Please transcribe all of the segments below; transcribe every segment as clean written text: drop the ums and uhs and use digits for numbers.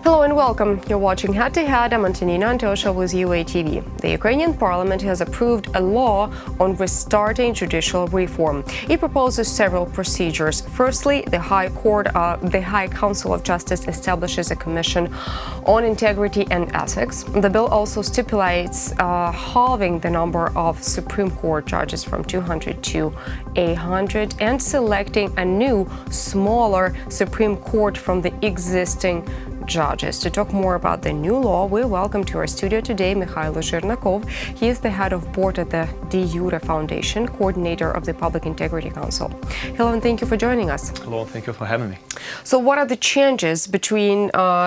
Hello and welcome. You're watching Head to Head. I'm Antonina Antosha with UATV. The Ukrainian parliament has approved a law on restarting judicial reform. It proposes several procedures. Firstly, the High Council of Justice establishes a commission on integrity and ethics. The bill also stipulates halving the number of Supreme Court judges from 200 to 100 and selecting a new, smaller Supreme Court from the existing judges. To talk more about the new law, we welcome to our studio today Mykhailo Zhernakov. He is the head of board at the DEJURE Foundation, coordinator of the Public Integrity Council. Hello and thank you for joining us. Hello, thank you for having me. So what are the changes between the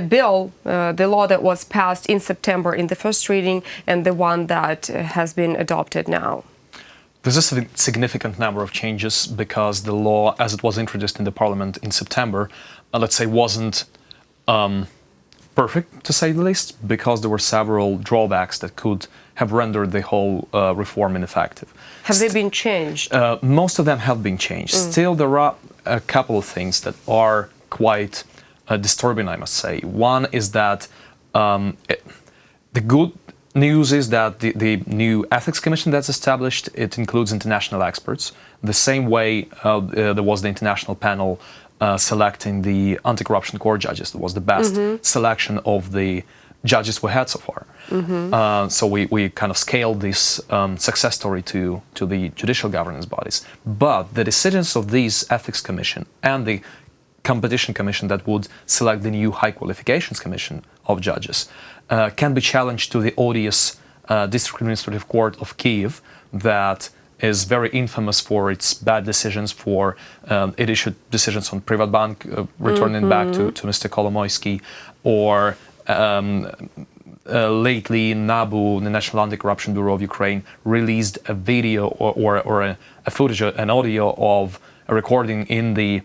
bill, the law that was passed in September in the first reading and the one that has been adopted now? There's a significant number of changes because the law, as it was introduced in the parliament in September, let's say wasn't perfect, to say the least, because there were several drawbacks that could have rendered the whole reform ineffective. Have they been changed? Most of them have been changed. Still, there are a couple of things that are quite disturbing, I must say. One is that the good news is that the new ethics commission that's established, it includes international experts. The same way there was the international panel selecting the anti-corruption court judges. That was the best selection of the judges we had so far. So we kind of scaled this success story to the judicial governance bodies. But the decisions of these ethics commission and the competition commission that would select the new high qualifications commission of judges can be challenged to the odious District Administrative Court of Kiev that is very infamous for its bad decisions. It issued decisions on Privatbank, returning back to Mr. Kolomoisky, or lately NABU, the National Anti-Corruption Bureau of Ukraine, released a video or a footage, an audio of a recording in the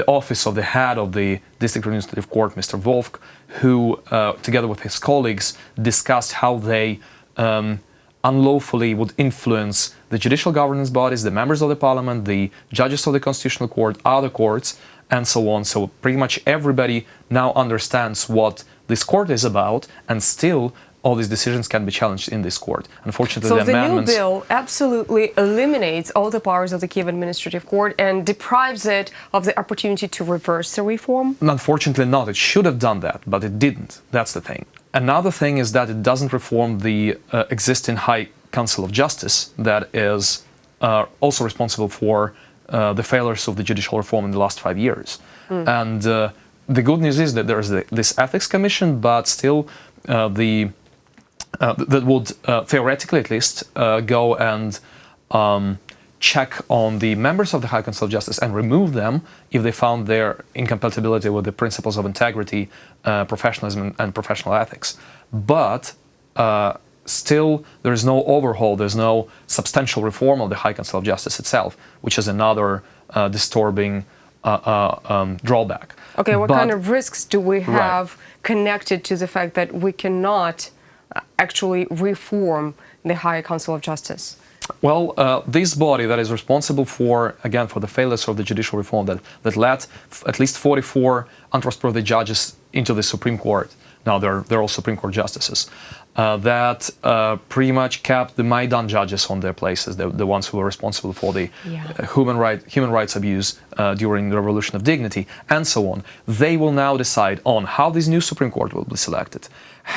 office of the head of the District Administrative Court, Mr. Wolf, who, together with his colleagues, discussed how they unlawfully would influence the judicial governance bodies, the members of the parliament, the judges of the Constitutional Court, other courts, and so on. So pretty much everybody now understands what this court is about, and still all these decisions can be challenged in this court. Unfortunately, so the new bill absolutely eliminates all the powers of the Kiev Administrative Court and deprives it of the opportunity to reverse the reform? Unfortunately not. It should have done that, but it didn't. That's the thing. Another thing is that it doesn't reform the existing High Council of Justice that is also responsible for the failures of the judicial reform in the last 5 years. And the good news is that there is this ethics commission, but still that would theoretically at least go and check on the members of the High Council of Justice and remove them if they found their incompatibility with the principles of integrity, professionalism and professional ethics. But still there is no overhaul, there's no substantial reform of the High Council of Justice itself, which is another disturbing drawback. Okay, what kind of risks do we have connected to the fact that we cannot actually reform the High Council of Justice? Well, this body that is responsible for, again, for the failures of the judicial reform that led at least 44 untrustworthy judges into the Supreme Court. Now they're all Supreme Court justices. That pretty much kept the Maidan judges on their places, the ones who were responsible for the human rights abuse during the Revolution of Dignity, and so on. They will now decide on how this new Supreme Court will be selected,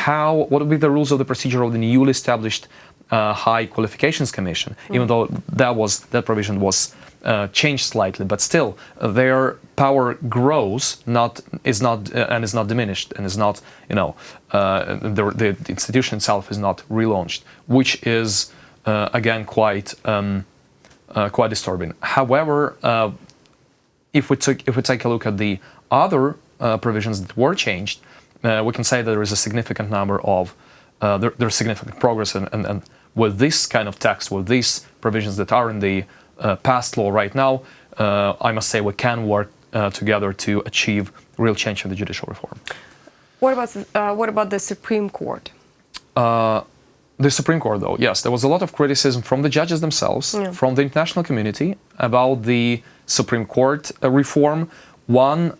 what will be the rules of the procedure of the newly established High Qualifications Commission, even though that provision was changed slightly, but still their power grows, is not diminished, and is not, the institution itself is not relaunched, which is again quite disturbing. However, if we take a look at the other provisions that were changed, we can say that there is a significant number of there's significant progress, and with this kind of text, with these provisions that are in the past law right now, I must say we can work together to achieve real change in the judicial reform. What about the Supreme Court? The Supreme Court, though, yes, there was a lot of criticism from the judges themselves, from the international community about the Supreme Court reform. One,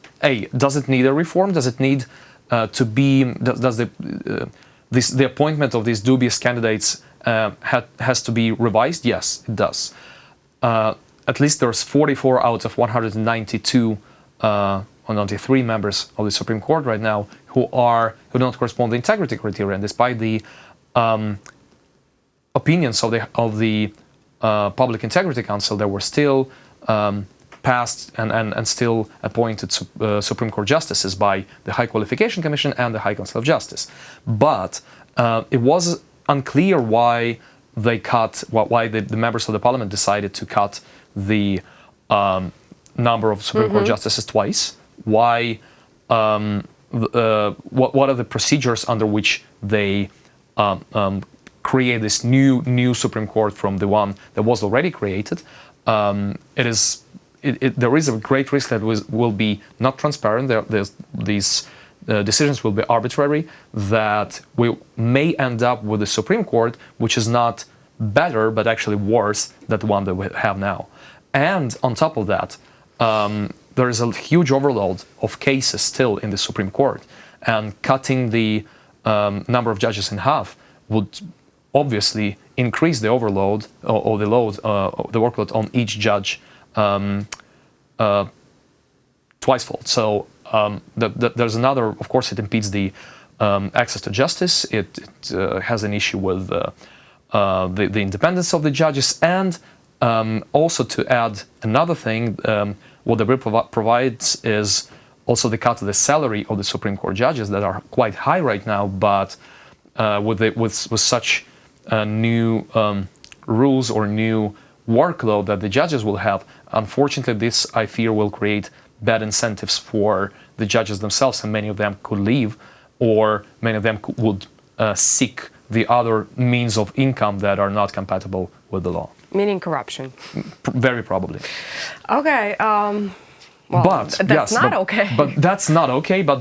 does it need a reform? Does it need to be? Does the appointment of these dubious candidates has to be revised? Yes, it does. At least there's 44 out of 192 or 93 members of the Supreme Court right now who don't correspond to the integrity criteria, and despite the opinions of the Public Integrity Council, there were still passed and still appointed Supreme Court justices by the High Qualification Commission and the High Council of Justice. But it was unclear why the members of the Parliament decided to cut the number of Supreme Court justices twice. Why? What are the procedures under which they create this new Supreme Court from the one that was already created? There is a great risk that will be not transparent. These decisions will be arbitrary, that we may end up with a Supreme Court which is not better but actually worse than the one that we have now. And on top of that, there is a huge overload of cases still in the Supreme Court, and cutting the number of judges in half would obviously increase the overload or the workload on each judge twicefold. So there's another, of course, it impedes the access to justice. It has an issue with the independence of the judges, and also to add another thing, what the bill provides is also the cut of the salary of the Supreme Court judges that are quite high right now, but with such new rules or new workload that the judges will have, unfortunately, this, I fear, will create bad incentives for the judges themselves, and many of them could leave, or many of them would seek the other means of income that are not compatible with the law. Meaning corruption. Very probably. Okay. Well, but that's not okay. But that's not okay. But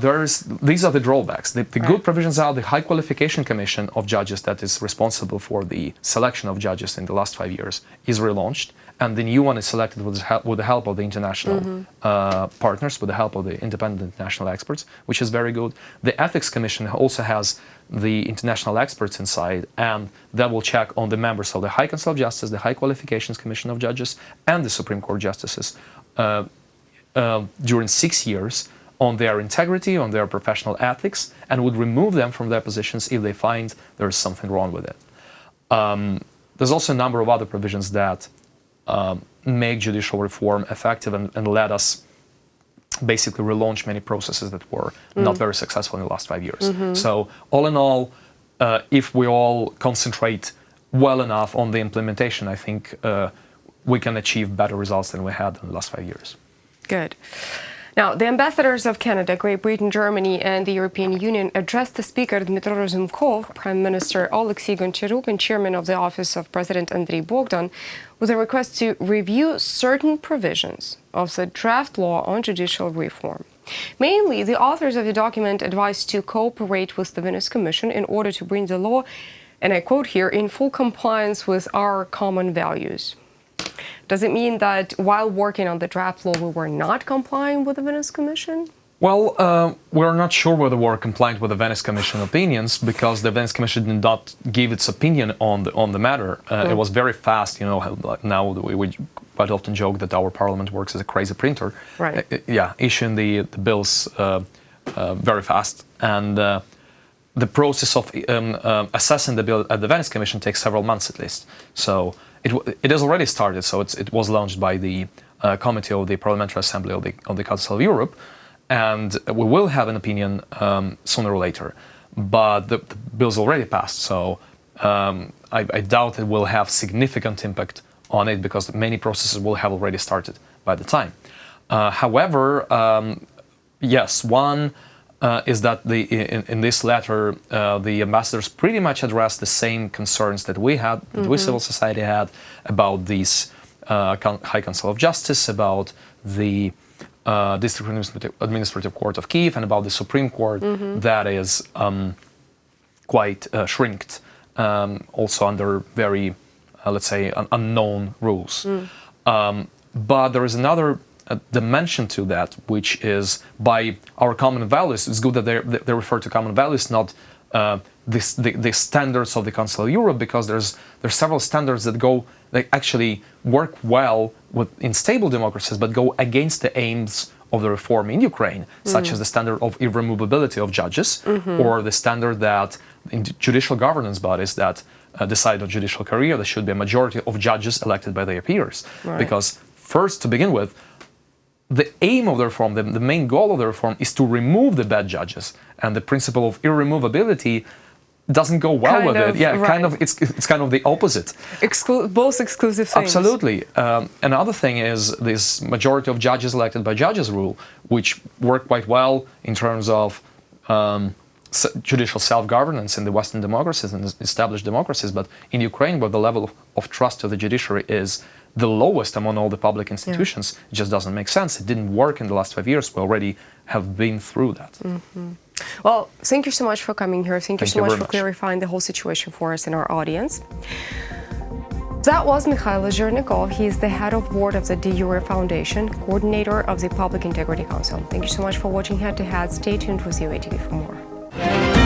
these are the drawbacks. The good provisions are the High Qualification Commission of Judges that is responsible for the selection of judges in the last 5 years is relaunched, and the new one is selected with the help of the international partners, with the help of the independent international experts, which is very good. The Ethics Commission also has the international experts inside, and that will check on the members of the High Council of Justice, the High Qualifications Commission of Judges, and the Supreme Court justices during 6 years on their integrity, on their professional ethics, and would remove them from their positions if they find there is something wrong with it. There's also a number of other provisions that make judicial reform effective and let us basically relaunch many processes that were not very successful in the last 5 years. So all in all, if we all concentrate well enough on the implementation, I think we can achieve better results than we had in the last 5 years. Good. Now, the ambassadors of Canada, Great Britain, Germany, and the European Union addressed the Speaker Dmytro Razumkov, Prime Minister Alexei Goncharuk, and Chairman of the Office of President Andrei Bogdan with a request to review certain provisions of the draft law on judicial reform. Mainly, the authors of the document advised to cooperate with the Venice Commission in order to bring the law, and I quote here, in full compliance with our common values. Does it mean that while working on the draft law, we were not complying with the Venice Commission? Well, we're not sure whether we're compliant with the Venice Commission opinions, because the Venice Commission did not give its opinion on the matter. It was very fast. You know, now we quite often joke that our parliament works as a crazy printer. Right. Issuing the bills very fast, and the process of assessing the bill at the Venice Commission takes several months at least. So it has already started. So it was launched by the Committee of the Parliamentary Assembly of the Council of Europe, and we will have an opinion sooner or later. But the bill's already passed, so I doubt it will have significant impact on it, because many processes will have already started by the time. However, yes, one is that in this letter, the ambassadors pretty much addressed the same concerns that we had, that we civil society had, about this High Council of Justice, about the District Administrative Court of Kiev, and about the Supreme Court that is quite shrinked also under very, let's say, unknown rules. But there is another dimension to that, which is by our common values. It's good that they refer to common values, not the standards of the Council of Europe, because there's several standards that actually work well in stable democracies, but go against the aims of the reform in Ukraine, such as the standard of irremovability of judges, or the standard that in judicial governance bodies that decide on judicial career, there should be a majority of judges elected by their peers. Right. Because first, to begin with, the aim of the reform, the main goal of the reform, is to remove the bad judges, and the principle of irremovability doesn't go well with it. Yeah, right. It's kind of the opposite. Both exclusive things. Absolutely. Another thing is this majority of judges elected by judges rule, which worked quite well in terms of judicial self-governance in the Western democracies and established democracies, but in Ukraine, where the level of trust of the judiciary is the lowest among all the public institutions, it just doesn't make sense. It didn't work in the last 5 years. We already have been through that. Well, thank you so much for coming here. Thank you so much for much. clarifying the whole situation for us and our audience. That was Mykhailo Zhernakov. He is the head of board of the DEJURE Foundation, coordinator of the Public Integrity Council. Thank you so much for watching Head to Head. Stay tuned with UATV for more.